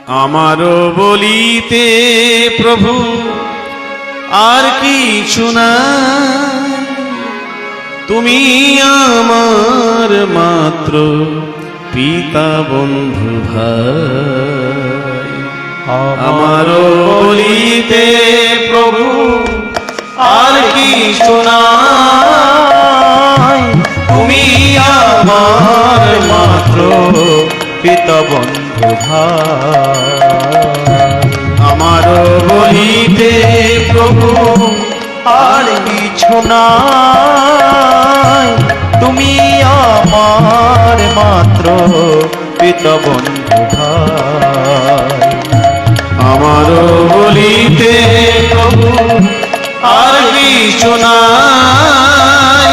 আমারও বলিতে প্রভু আর কিছু না, তুমি আমার মাত্র পিতা বন্ধু ভাই। আমারও বলিতে প্রভু আর কিছু না, তুমি আমার মাত্র পিতা বন্ধু ভাই। আমারও বলিতে প্রভু আর কিছু নাই, তুমি আমার মাত্র পিতা বন্ধু ভাই। আমারও বলিতে প্রভু আর কিছু নাই।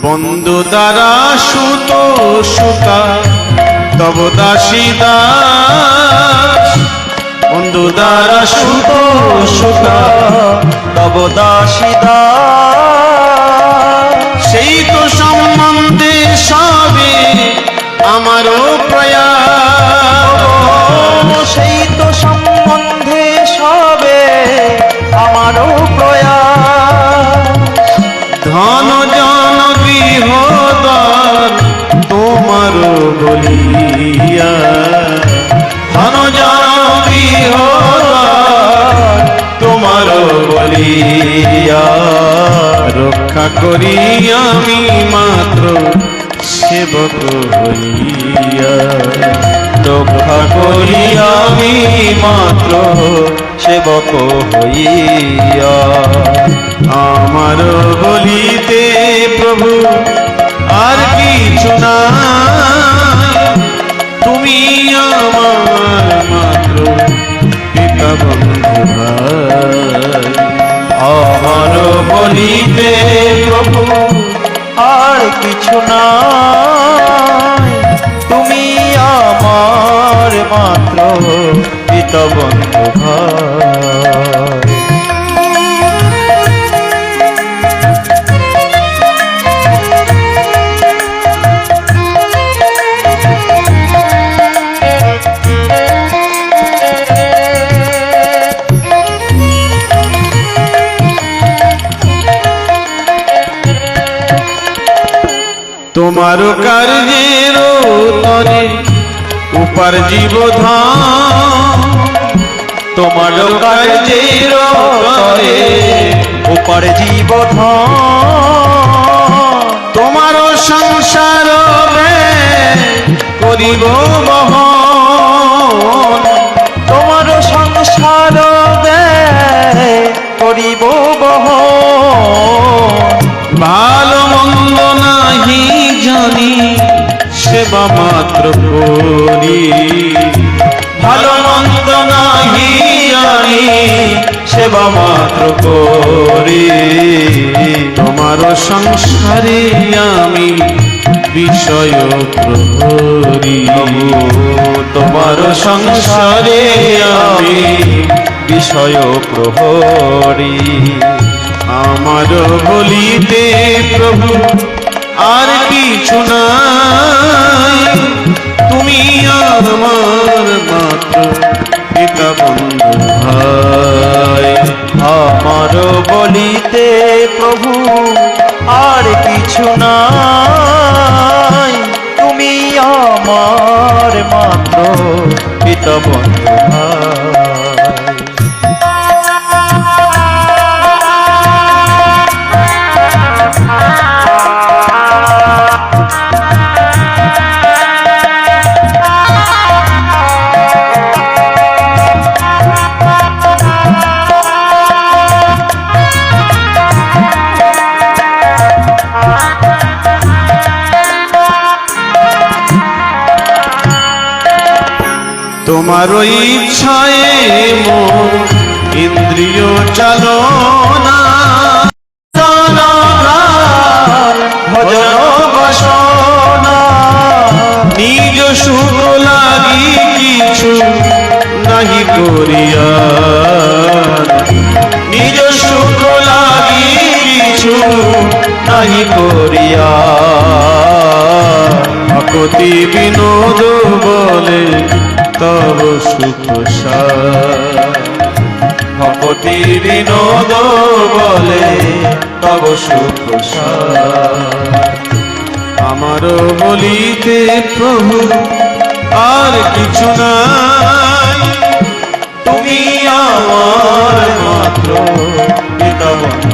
বন্ধু দ্বারা সুত সুতা তব দাসী দাস, বন্ধু দ্বারা সুত সুতা তব দাসী দাস। সেই তো সম্বন্ধে সবে আমারও প্রয়াস, সেই তো সম্বন্ধে সবে আমারও প্রয়াস। ধন জন গৃহদ্বার তোমারও বলিয়া, ধন জন গৃহদ্বার তোমারও বলিয়া, রক্ষা করি আমি মাত্র সেবক হইয়া, রক্ষা করি আমি মাত্র সেবক হইয়া। আমার বলিতে প্রভু আর কিছু না, তুমি আমার মাত্র পিতা বন্ধু ভাই। আমার বলিতে প্রভু আর কিছু নাই, তুমি আমার মাত্র পিতা বন্ধু ভাই। তোমার কার্যের তরে উপার্জিব ধন, তোমার কার্যের তরে উপার্জিব ধন। তোমার সংসার করিব বহন, তোমার সংসার করিব বহন। ভালো মন্দ নাহি জানি সেবা মাত্র করি, ভালো মন্দ নাহি জানি সেবা মাত্র করি। তোমার সংসারে আমি বিষয় প্রহরী, তোমার সংসারে আমি বিষয় প্রহরী। আমার বলিতে প্রভু আর কিছু নাই, তুমি আমার মাত্র পিতা বন্ধু ভাই। আমার বলিতে প্রভু আর কিছু নাই, তুমি আমার মাত্র পিতা বন্ধু ভাই। তোমার ইচ্ছায় মন ইন্দ্রিয় চালনা ভজন বাসনা নিজ সুখ লাগি কিছু নাহি করিয়া, নিজ সুখ লাগি কিছু নাহি করিয়া, ভকতি বিনোদ বলে তব সুখ সার, ভকতি বিনোদ বলে তব সুখ সার। আমার বলিতে প্রভু আর কিছু নাই, তুমি আমার মাত্র পিতা বন্ধু।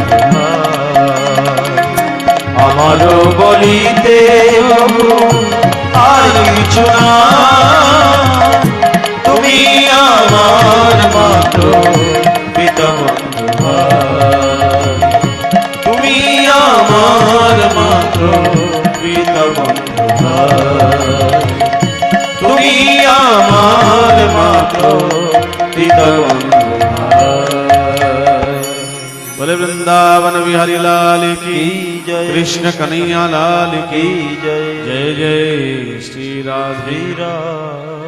আমার বলিতে প্রভু আর কিছু না, তুমি আমার মাত্র পিতা বন্ধু। তুমি আমার মাত্র পিতা বন্ধু। তুমি আমার মাত্র পিতা বন্ধু। बोले वृंदावन बिहारी लाल की जय, कृष्ण कन्हैया लाल की जय जय जय श्री राधे श्री राम।